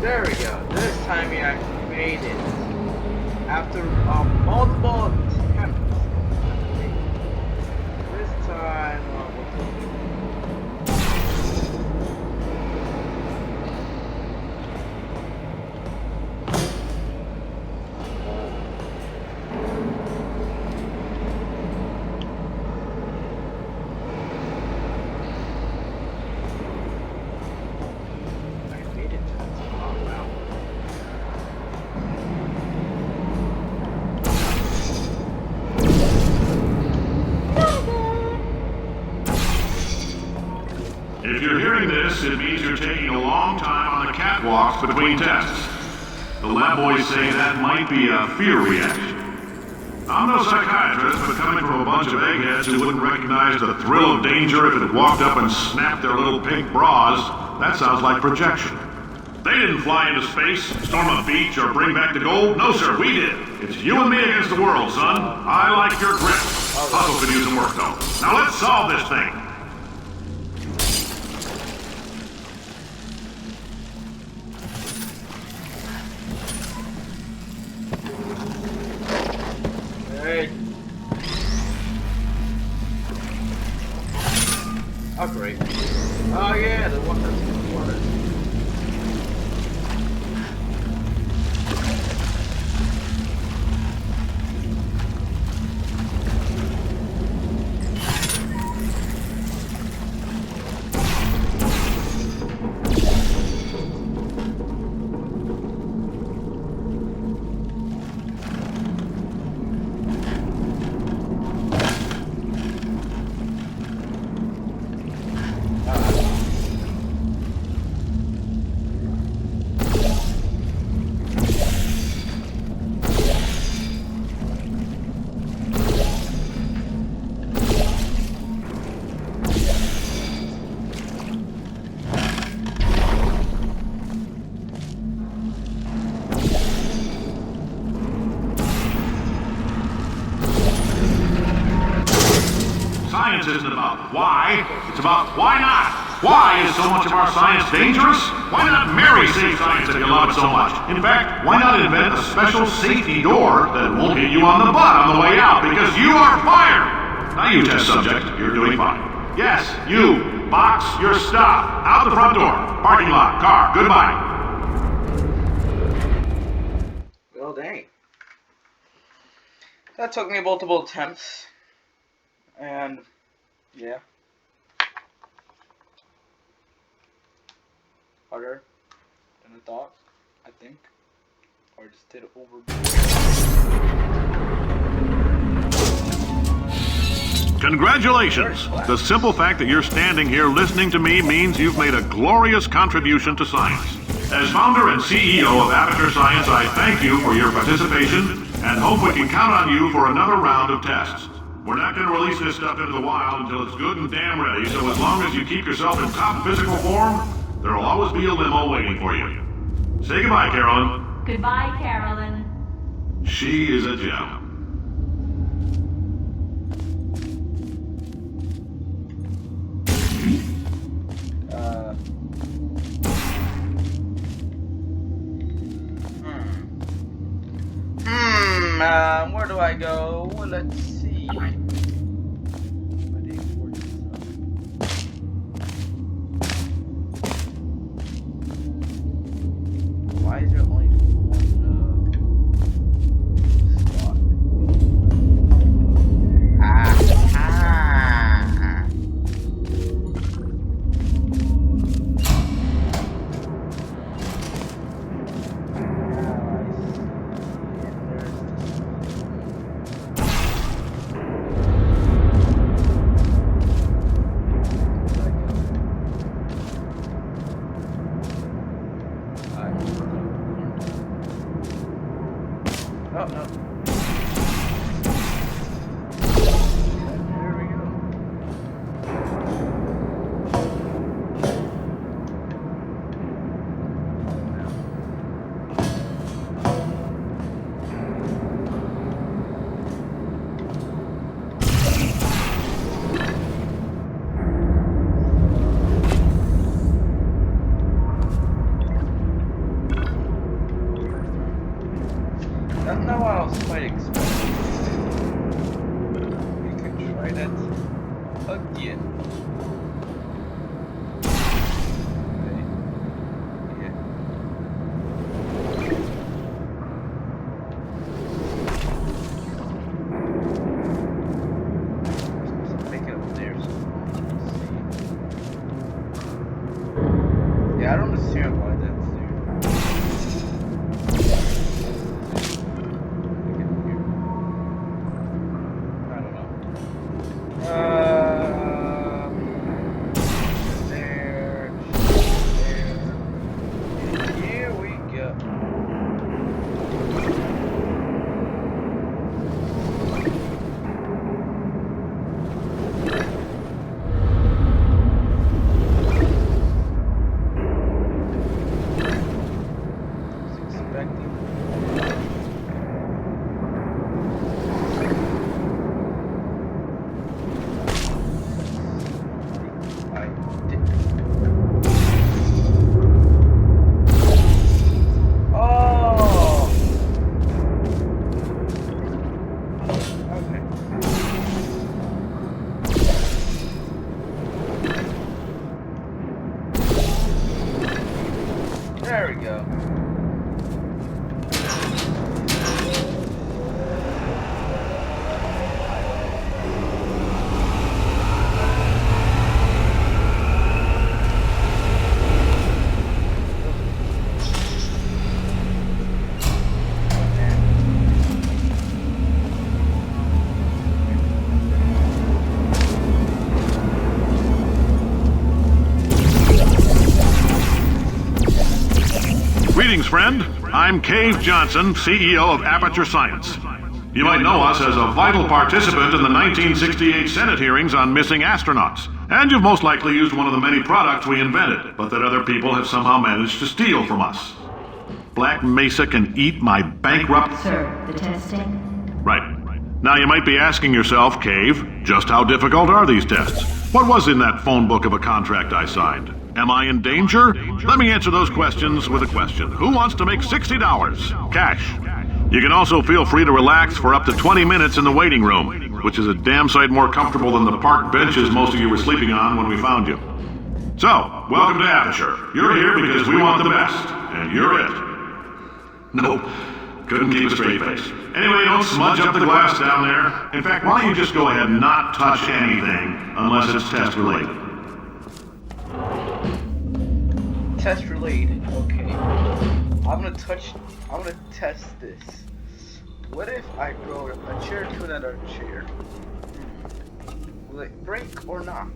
There we go. This time we actually made it. After multiple attempts. This time, I made it to the top. Oh, wow. If you're hearing this, it means you're taking a long time on the catwalks between tests. The lab boys say that might be a fear reaction. I'm no psychiatrist, but coming from a bunch of eggheads who wouldn't recognize the thrill of danger if it had walked up and snapped their little pink bras, that sounds like projection. They didn't fly into space, storm a beach, or bring back the gold. No, sir, we did. It's you and me against the world, son. I like your grit. Puzzle could use some work, though. Now let's solve this thing. Hey. Oh, great. Oh, yeah, the one that's in the water. Science isn't about why, it's about why not. Why is so much of our science dangerous? Why not marry safe science if you love it so much? In fact, why not invent a special safety door that won't hit you on the butt on the way out because you are fired? Now you test subject, you're doing fine. Yes, you, box your stuff. Out the front door, parking lot, car, goodbye. Well, dang. That took me multiple attempts. And, yeah. Harder than I thought, I think. Or just did it over. Congratulations! The simple fact that you're standing here listening to me means you've made a glorious contribution to science. As founder and CEO of Aperture Science, I thank you for your participation and hope we can count on you for another round of tests. We're not going to release this stuff into the wild until it's good and damn ready, so as long as you keep yourself in top physical form, there'll always be a limo waiting for you. Say goodbye, Carolyn. Goodbye, Carolyn. She is a gem. Where do I go? Well, let's see. Why is there only one spot? Oh, no. There we go. That's not what I was quite expecting. We can try that again. Okay. Yeah. Let's make it up there. So let's see. Yeah, I don't understand why that's there. Here we go. There we go. Greetings, friend. I'm Cave Johnson, CEO of Aperture Science. You might know us as a vital participant in the 1968 Senate hearings on missing astronauts. And you've most likely used one of the many products we invented, but that other people have somehow managed to steal from us. Black Mesa can eat my bankrupt... Sir, the testing? Right. Now you might be asking yourself, Cave, just how difficult are these tests? What was in that phone book of a contract I signed? Am I in danger? Let me answer those questions with a question. Who wants to make $60? Cash. You can also feel free to relax for up to 20 minutes in the waiting room, which is a damn sight more comfortable than the park benches most of you were sleeping on when we found you. So, welcome to Aperture. You're here because we want the best, and you're it. Nope. Couldn't keep a straight face. Anyway, don't smudge up the glass down there. In fact, why don't you just go ahead and not touch anything unless it's test related. Test related. Okay. I'm gonna test this. What if I throw a chair to another chair? Will it break or not?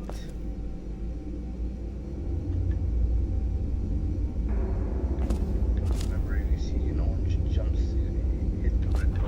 Remember, you see an orange jumpsuit hit the red door.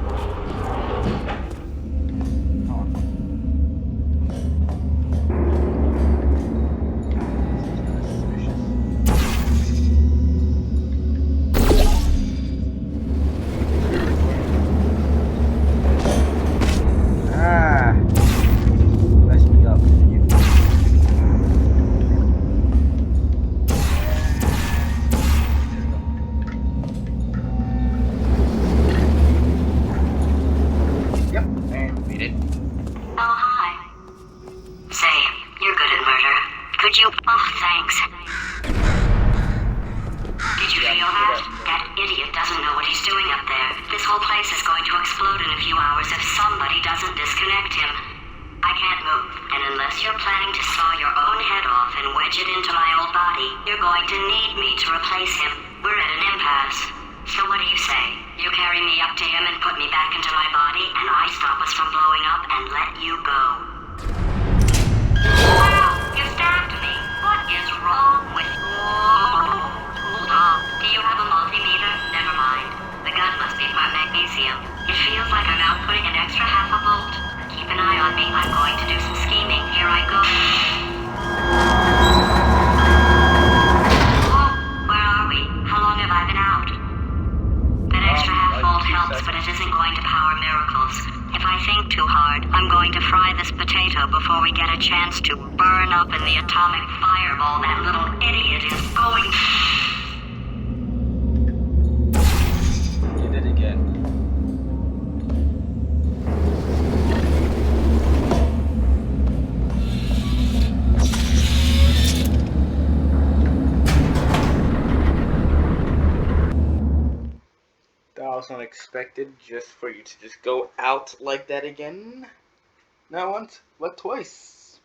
you? Oh, thanks. Did you feel that? That idiot doesn't know what he's doing up there. This whole place is going to explode in a few hours if somebody doesn't disconnect him. I can't move, and unless you're planning to saw your own head off and wedge it into my old body, you're going to need me to replace him. We're at an impasse. So what do you say? You carry me up to him and put me back into my body, and I stop us from blowing up and let you go. Wow, you stabbed me. What is wrong with you? Oh, do you have a multimeter? Never mind. The gun must be part magnesium. It feels like I'm outputting an extra half a volt. Keep an eye on me. I'm going to do some scheming. Here I go. Oh, where are we? How long have I been out? That extra half volt helps, but it isn't going to power miracles. If I think too hard, I'm going to fry this potato before we get a chance to burn up in the atomic fireball that little idiot is going. You did it again. That was unexpected, just for you to just go out like that again. Not once, but twice.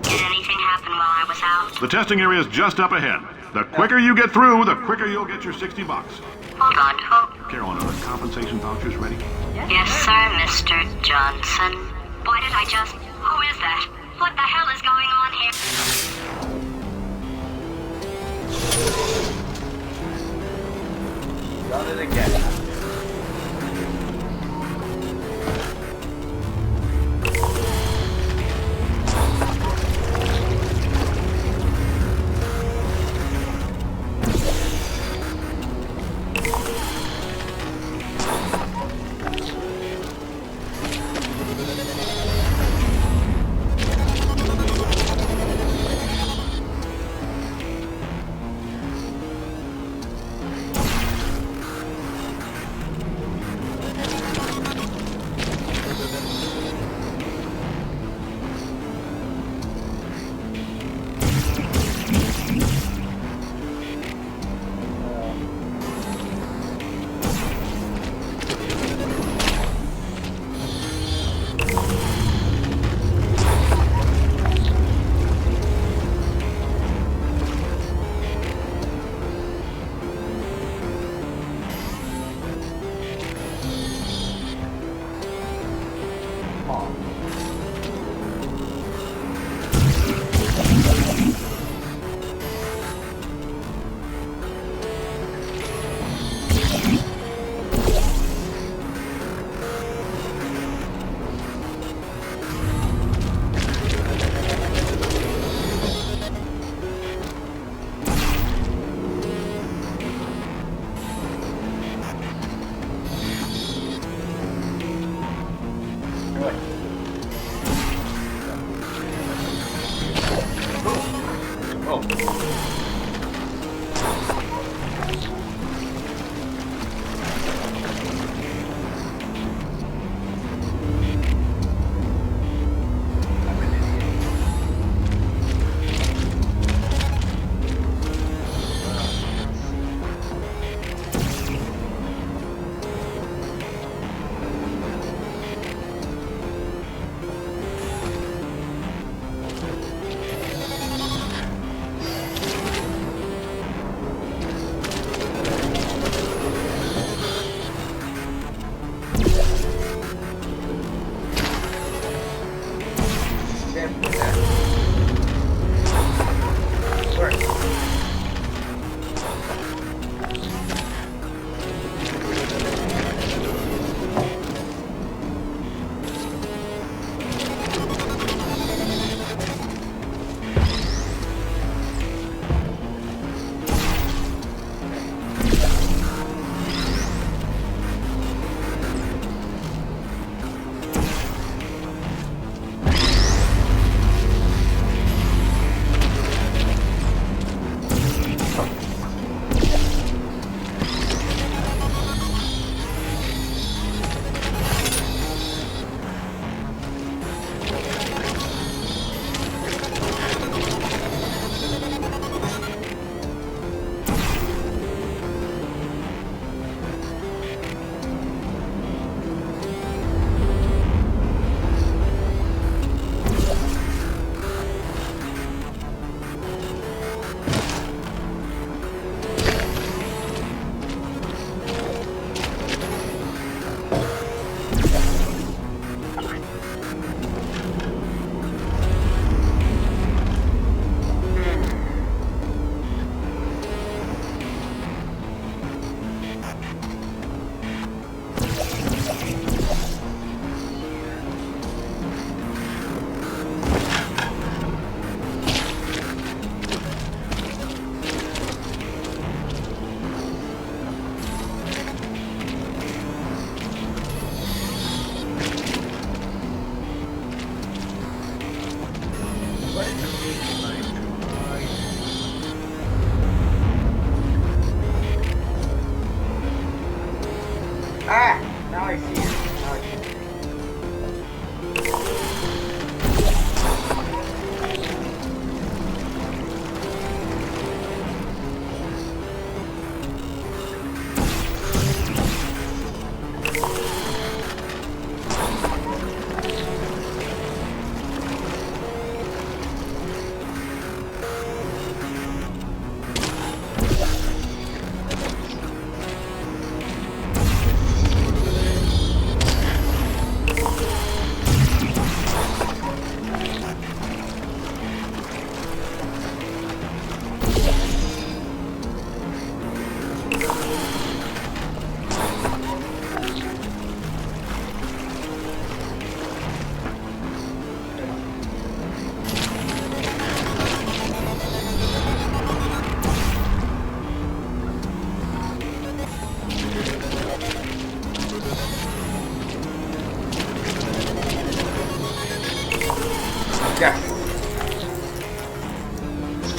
Did anything happen while I was out? The testing area is just up ahead. The quicker you get through, the quicker you'll get your $60. Hold on, who? Carolyn, are the compensation vouchers ready? Yes, sir, Mr. Johnson. Why did I just... Who is that? What the hell is going on here? Done it again.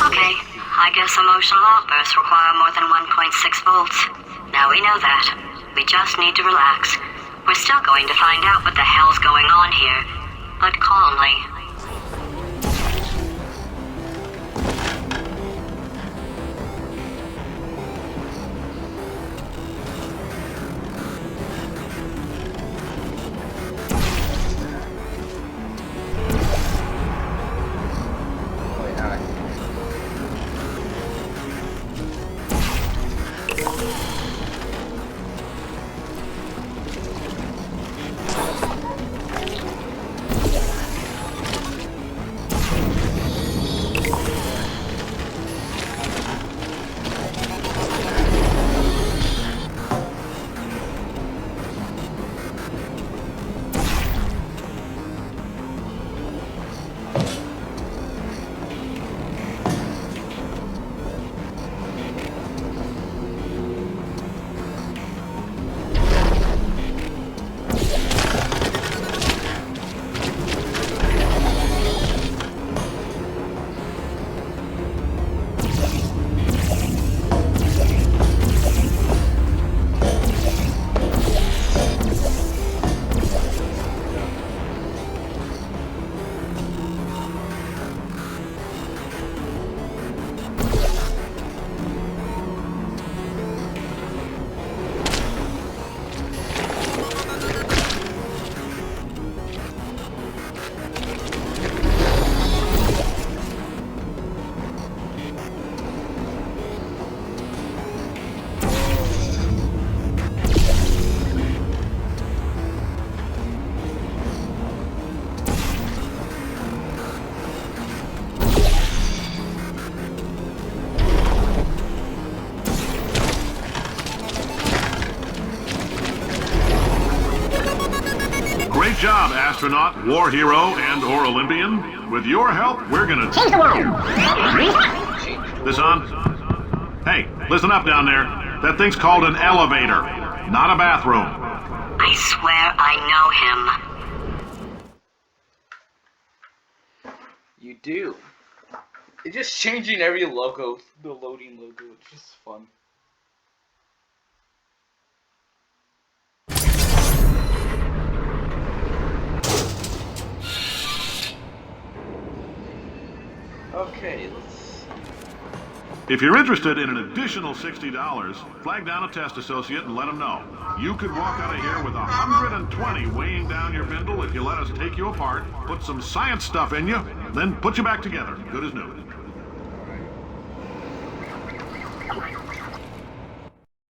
Okay, I guess emotional outbursts require more than 1.6 volts. Now we know that. We just need to relax. We're still going to find out what the hell's going on here, but calmly. Wait, alright. Great job, astronaut, war hero, and/or Olympian. With your help, we're gonna change the world. This on? Hey, listen up down there. That thing's called an elevator, not a bathroom. I swear I know him. You do. It's just changing every logo, the loading logo. It's just fun. Okay, let's... If you're interested in an additional $60, flag down a test associate and let them know. You could walk out of here with 120 weighing down your bindle if you let us take you apart, put some science stuff in you, then put you back together, good as new.